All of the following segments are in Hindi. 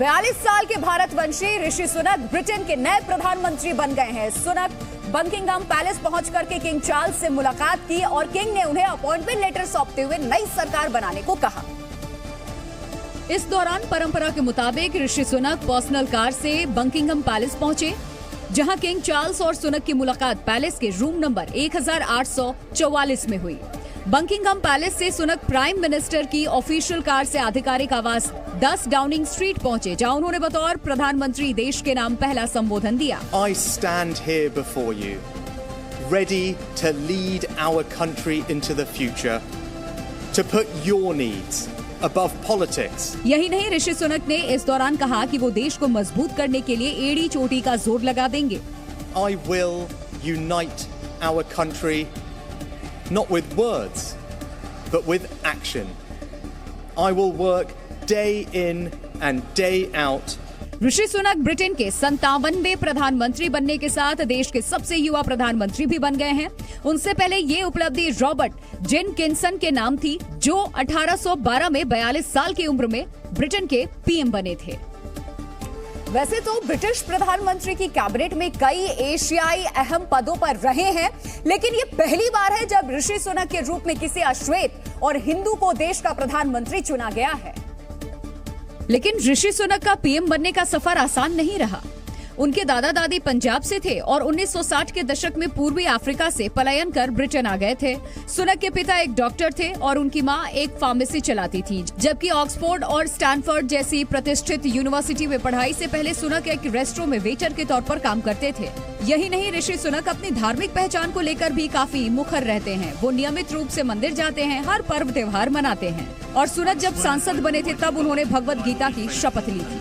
42 साल के भारतवंशी ऋषि सुनक ब्रिटेन के नए प्रधानमंत्री बन गए हैं। सुनक बकिंघम पैलेस पहुंच करके किंग चार्ल्स से मुलाकात की और किंग ने उन्हें अपॉइंटमेंट लेटर सौंपते हुए नई सरकार बनाने को कहा। इस दौरान परंपरा के मुताबिक ऋषि सुनक पर्सनल कार से बकिंघम पैलेस पहुंचे, जहां किंग चार्ल्स और सुनक की मुलाकात पैलेस के रूम नंबर 1844 में हुई। बकिंघम पैलेस से सुनक प्राइम मिनिस्टर की ऑफिशियल कार से आधिकारिक आवास 10 डाउनिंग स्ट्रीट पहुंचे, जहां उन्होंने बतौर प्रधानमंत्री देश के नाम पहला संबोधन दिया। I stand here before you, ready to lead our country into the future, to put your needs above politics. यही नहीं, ऋषि सुनक ने इस दौरान कहा कि वो देश को मजबूत करने के लिए एड़ी चोटी का जोर लगा देंगे। I will unite our country, not with words, but with action. I will work day in and day out. Rishi Sunak Britain के 57वें प्रधानमंत्री बनने के साथ देश के सबसे युवा प्रधानमंत्री भी बन गए हैं। उनसे पहले ये उपलब्धि रॉबर्ट जेनकिंसन के नाम थी, जो 1812 में 42 साल की उम्र में ब्रिटेन के पीएम बने थे। वैसे तो ब्रिटिश प्रधानमंत्री की कैबिनेट में कई एशियाई अहम पदों पर रहे हैं, लेकिन ये पहली बार है जब ऋषि सुनक के रूप में किसी अश्वेत और हिंदू को देश का प्रधानमंत्री चुना गया है। लेकिन ऋषि सुनक का पीएम बनने का सफर आसान नहीं रहा। उनके दादा दादी पंजाब से थे और 1960 के दशक में पूर्वी अफ्रीका से पलायन कर ब्रिटेन आ गए थे। सुनक के पिता एक डॉक्टर थे और उनकी मां एक फार्मेसी चलाती थी, जबकि ऑक्सफोर्ड और स्टैनफोर्ड जैसी प्रतिष्ठित यूनिवर्सिटी में पढ़ाई से पहले सुनक एक रेस्टोरेंट में वेटर के तौर पर काम करते थे। यही नहीं, ऋषि सुनक अपनी धार्मिक पहचान को लेकर भी काफी मुखर रहते हैं। वो नियमित रूप से मंदिर जाते हैं, हर पर्व त्योहार मनाते हैं। और सुनक जब सांसद बने थे तब उन्होंने भगवत गीता की शपथ ली थी।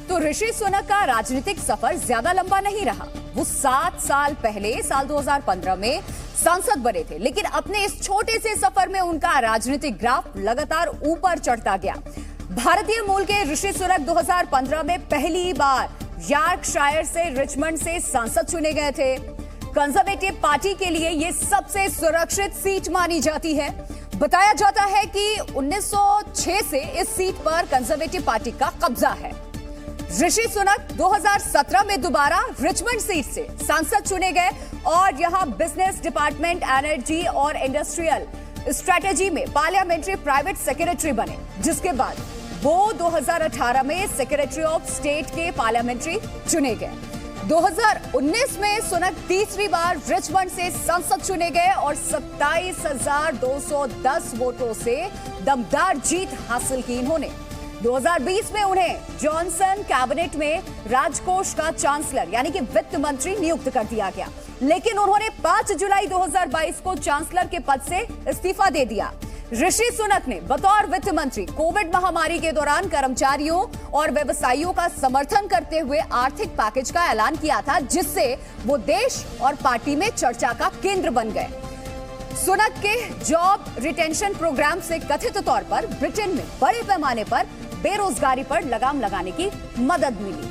तो ऋषि सुनक का राजनीतिक सफर ज्यादा लंबा नहीं रहा। वो 7 साल पहले साल 2015 में सांसद बने थे, लेकिन अपने इस छोटे से सफर में उनका राजनीतिक ग्राफ लगातार ऊपर चढ़ता गया। भारतीय मूल के ऋषि सुनक 2015 में पहली बार यॉर्कशायर से रिचमंड से सांसद चुने गए थे। कंजर्वेटिव पार्टी के लिए ये सबसे सुरक्षित सीट मानी जाती है। बताया जाता है कि 1906 से इस सीट पर कंजर्वेटिव पार्टी का कब्जा है। ऋषि सुनक 2017 में दोबारा रिचमंड सीट से सांसद चुने गए और यहां बिजनेस डिपार्टमेंट, एनर्जी और इंडस्ट्रियल स्ट्रेटेजी में पार्लियामेंट्री प्राइवेट सेक्रेटरी बने, जिसके बाद वो 2018 में सेक्रेटरी ऑफ स्टेट के पार्लियामेंट्री चुने गए। 2019 में सुनक तीसरी बार रिचमंड से सांसद चुने गए और 27,210 वोटों से दमदार जीत हासिल की इन्होंने। 2020 में उन्हें जॉनसन कैबिनेट में राजकोष का चांसलर यानी कि वित्त मंत्री नियुक्त कर दिया गया, लेकिन उन्होंने 5 जुलाई 2022 को चांसलर के पद से इस्तीफा दे दिया। ऋषि सुनक ने बतौर वित्त मंत्री कोविड महामारी के दौरान कर्मचारियों और व्यवसायियों का समर्थन करते हुए आर्थिक पैकेज का ऐलान किया था, जिससे वो देश और पार्टी में चर्चा का केंद्र बन गए। सुनक के जॉब रिटेंशन प्रोग्राम से कथित तौर पर ब्रिटेन में बड़े पैमाने पर बेरोजगारी पर लगाम लगाने की मदद मिली।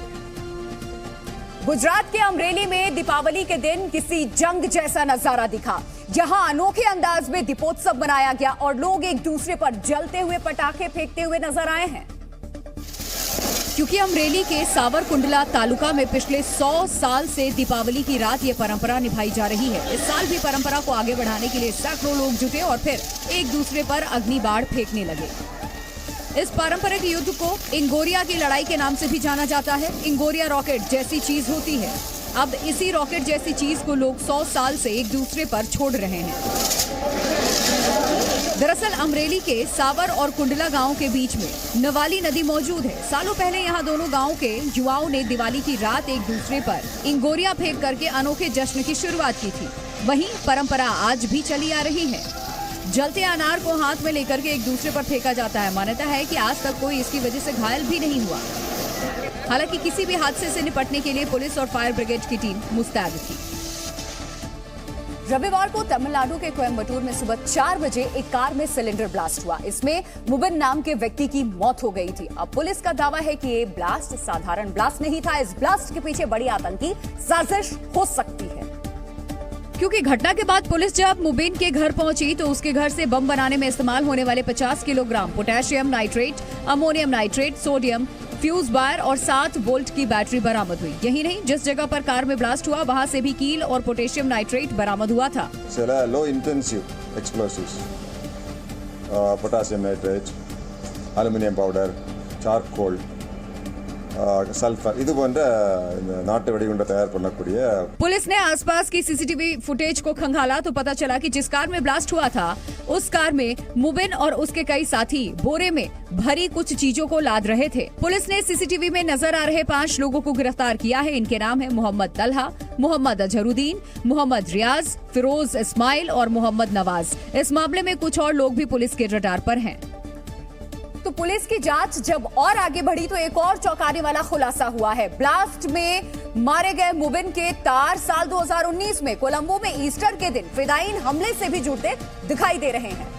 गुजरात के अमरेली में दीपावली के दिन किसी जंग जैसा नजारा दिखा। यहां अनोखे अंदाज में दीपोत्सव मनाया गया और लोग एक दूसरे पर जलते हुए पटाखे फेंकते हुए नजर आए हैं। क्योंकि अमरेली के सावरकुंडला तालुका में पिछले 100 साल से दीपावली की रात ये परंपरा निभाई जा रही है। इस साल भी परंपरा को आगे बढ़ाने के लिए सैकड़ों लोग जुटे और फिर एक दूसरे पर अग्नि बाण फेंकने लगे। इस पारंपरिक युद्ध को इंगोरिया की लड़ाई के नाम से भी जाना जाता है। इंगोरिया रॉकेट जैसी चीज होती है। अब इसी रॉकेट जैसी चीज को लोग 100 साल से एक दूसरे पर छोड़ रहे हैं। दरअसल अमरेली के सावर और कुंडला गांव के बीच में नवाली नदी मौजूद है। सालों पहले यहां दोनों गांव के युवाओं ने दिवाली की रात एक दूसरे पर इंगोरिया फेंक करके अनोखे जश्न की शुरुआत की थी। वहीं परंपरा आज भी चली आ रही है। जलते अनार को हाथ में लेकर के एक दूसरे पर फेंका जाता है। मान्यता है कि आज तक कोई इसकी वजह से घायल भी नहीं हुआ। हालांकि किसी भी हादसे से निपटने के लिए पुलिस और फायर ब्रिगेड की टीम मुस्तैद थी। रविवार को तमिलनाडु के कोयम्बटूर में सुबह 4 बजे एक कार में सिलेंडर ब्लास्ट हुआ। इसमें मुबिन नाम के व्यक्ति की मौत हो गई थी। अब पुलिस का दावा है कि ये ब्लास्ट साधारण ब्लास्ट नहीं था। इस ब्लास्ट के पीछे बड़ी आतंकी साजिश हो सकती है। क्योंकि घटना के बाद पुलिस जब मुबीन के घर पहुंची तो उसके घर से बम बनाने में इस्तेमाल होने वाले 50 kilogram potassium nitrate, ammonium nitrate, sodium, fuse wire और 7 वोल्ट की बैटरी बरामद हुई। यही नहीं, जिस जगह पर कार में ब्लास्ट हुआ वहां से भी कील और पोटेशियम नाइट्रेट बरामद हुआ था। Low intensive explosives, potassium nitrate, aluminium powder, charcoal, sulphur இது போன்ற நாட்டு வெடிகுண்டை தயார் பண்ணக்கூடிய। पुलिस ने आसपास की सीसीटीवी फुटेज को खंगाला तो पता चला कि जिस कार में ब्लास्ट हुआ था उस कार में मुबिन और उसके कई साथी बोरे में भरी कुछ चीजों को लाद रहे थे। पुलिस ने सीसीटीवी में नजर आ रहे 5 लोगों को गिरफ्तार किया है। इनके नाम है मोहम्मद तलहा, मोहम्मद अजहरुद्दीन, मोहम्मद रियाज, फिरोज इस्माइल और मोहम्मद नवाज। इस मामले में कुछ और लोग भी पुलिस के रडार पर हैं। तो पुलिस की जांच जब और आगे बढ़ी तो एक और चौंकाने वाला खुलासा हुआ है। ब्लास्ट में मारे गए मुबिन के तार साल 2019 में कोलंबो में ईस्टर के दिन फिदायीन हमले से भी जुड़ते दिखाई दे रहे हैं।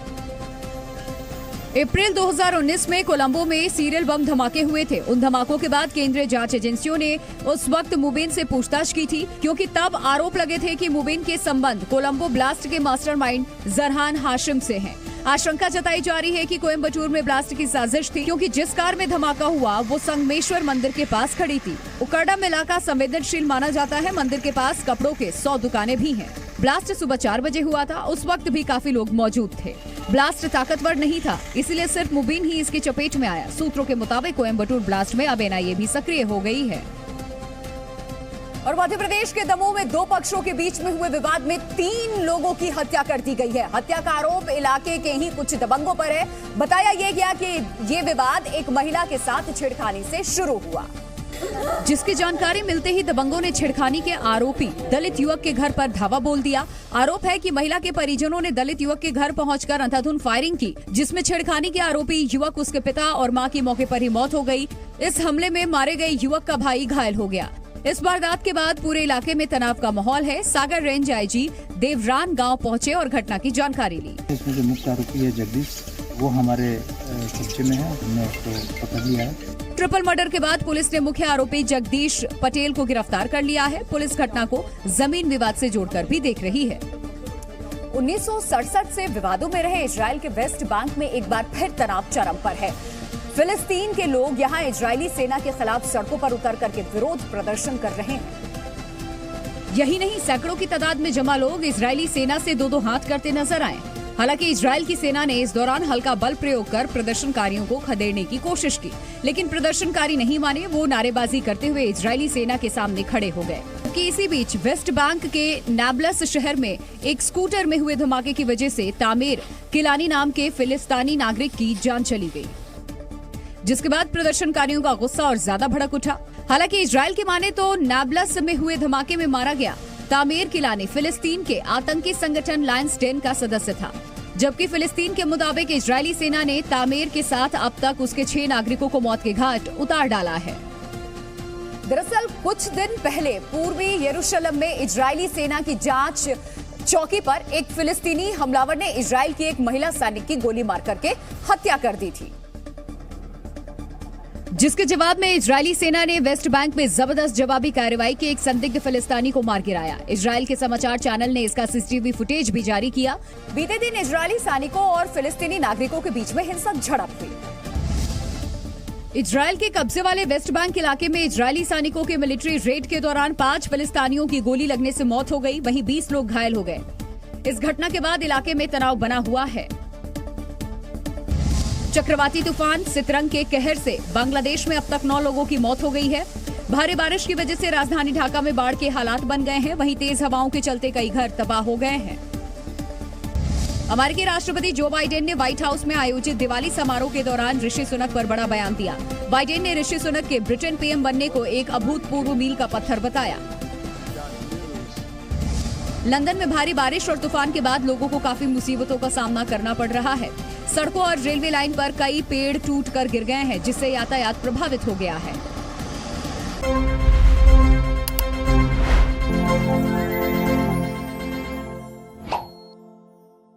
अप्रैल 2019 में कोलंबो में सीरियल बम धमाके हुए थे। उन धमाकों के बाद केंद्रीय जांच एजेंसियों ने उस वक्त मुबिन से पूछताछ की थी, क्योंकि तब आरोप लगे थे कि मुबिन के संबंध कोलंबो ब्लास्ट के मास्टरमाइंड जरहान हाशिम से हैं। आशंका जताई जा रही है कि कोयम्बटूर में ब्लास्ट की साजिश थी, क्योंकि जिस कार में धमाका हुआ वो संगमेश्वर मंदिर के पास खड़ी थी। उकरडम इलाका संवेदनशील माना जाता है। मंदिर के पास कपड़ों के 100 दुकानें भी हैं। ब्लास्ट सुबह 4 बजे हुआ था। उस वक्त भी काफी लोग मौजूद थे। ब्लास्ट ताकतवर नहीं था, इसलिए सिर्फ मुबीन ही इसकी चपेट में आया। सूत्रों के मुताबिक कोयम्बटूर ब्लास्ट में अब एनआईए भी सक्रिय हो गई है। और मध्य प्रदेश के दमोह में 2 पक्षों के बीच में हुए विवाद में 3 लोगों की हत्या कर दी गई है। हत्या का आरोप इलाके के ही कुछ दबंगों पर है। बताया यह गया कि ये विवाद एक महिला के साथ छेड़खानी से शुरू हुआ, जिसकी जानकारी मिलते ही दबंगों ने छेड़खानी के आरोपी दलित युवक के घर पर धावा बोल दिया। आरोप है कि महिला के परिजनों ने दलित युवक के घर पहुंचकर अंधाधुंध फायरिंग की, जिसमें छेड़खानी के आरोपी युवक, उसके पिता और मां की मौके पर ही मौत हो गई। इस हमले में मारे गए युवक का भाई घायल हो गया। इस वारदात के बाद पूरे इलाके में तनाव का माहौल है। सागर रेंज आईजी देवरान गांव पहुंचे और घटना की जानकारी ली। इसमें जो मुख्य आरोपी है जगदीश, वो हमारे कब्जे में है, हमने उसको पकड़ लिया है। ट्रिपल मर्डर के बाद पुलिस ने मुख्य आरोपी जगदीश पटेल को गिरफ्तार कर लिया है। पुलिस घटना को जमीन विवाद से जोड़कर भी देख रही है। 1967 से विवादों में रहे इजराइल के वेस्ट बैंक में एक बार फिर तनाव चरम पर है। फिलिस्तीन के लोग यहां इजरायली सेना के खिलाफ सड़कों पर उतर करके विरोध प्रदर्शन कर रहे हैं। यही नहीं, सैकड़ों की तादाद में जमा लोग इजरायली सेना से दो हाथ करते नजर आए। हालांकि इजराइल की सेना ने इस दौरान हल्का बल प्रयोग कर प्रदर्शनकारियों को खदेड़ने की कोशिश की, लेकिन प्रदर्शनकारी नहीं माने। वो नारेबाजी करते हुए इजरायली सेना के सामने खड़े हो गए। कि इसी बीच वेस्ट बैंक के नाब्लस शहर में एक स्कूटर में हुए धमाके की वजह से तामीर किलानी नाम के फिलिस्तीनी नागरिक की जान चली गई, जिसके बाद प्रदर्शनकारियों का गुस्सा और ज्यादा भड़क उठा। हालांकि इजराइल की माने तो नाब्लस में हुए धमाके में मारा गया तामीर किलानी फिलिस्तीन के आतंकी संगठन लायंस डेन का सदस्य था, जबकि फिलिस्तीन के मुताबिक इजरायली सेना ने तामीर के साथ अब तक उसके 6 नागरिकों को मौत के घाट उतार डाला है। दरअसल कुछ दिन पहले पूर्वी यरूशलेम में इजरायली सेना की जांच चौकी पर एक फिलिस्तीनी हमलावर ने इजराइल की एक महिला सैनिक की गोली मार करके हत्या कर दी थी, जिसके जवाब में इजरायली सेना ने वेस्ट बैंक में जबरदस्त जवाबी कार्रवाई की एक संदिग्ध फिलिस्तीनी को मार गिराया। इजराइल के समाचार चैनल ने इसका सीसीटीवी फुटेज भी जारी किया। बीते दिन इजरायली सैनिकों और फिलिस्तीनी नागरिकों के बीच में हिंसक झड़प हुई। इजराइल के कब्जे वाले वेस्ट बैंक इलाके में इजरायली सैनिकों के मिलिट्री रेड के दौरान 5 फिलिस्तीनियों की गोली लगने से मौत हो गई, वहीं 20 लोग घायल हो गए। इस घटना के बाद इलाके में तनाव बना हुआ है। चक्रवाती तूफान सितरंग के कहर से बांग्लादेश में अब तक 9 लोगों की मौत हो गई है। भारी बारिश की वजह से राजधानी ढाका में बाढ़ के हालात बन गए हैं, वहीं तेज हवाओं के चलते कई घर तबाह हो गए हैं। अमेरिकी राष्ट्रपति जो बाइडेन ने व्हाइट हाउस में आयोजित दिवाली समारोह के दौरान ऋषि सुनक पर बड़ा बयान दिया। बाइडेन ने ऋषि सुनक के ब्रिटेन पीएम बनने को एक अभूतपूर्व मील का पत्थर बताया। लंदन में भारी बारिश और तूफान के बाद लोगों को काफी मुसीबतों का सामना करना पड़ रहा है। सड़कों और रेलवे लाइन पर कई पेड़ टूटकर गिर गए हैं, जिससे यातायात प्रभावित हो गया है।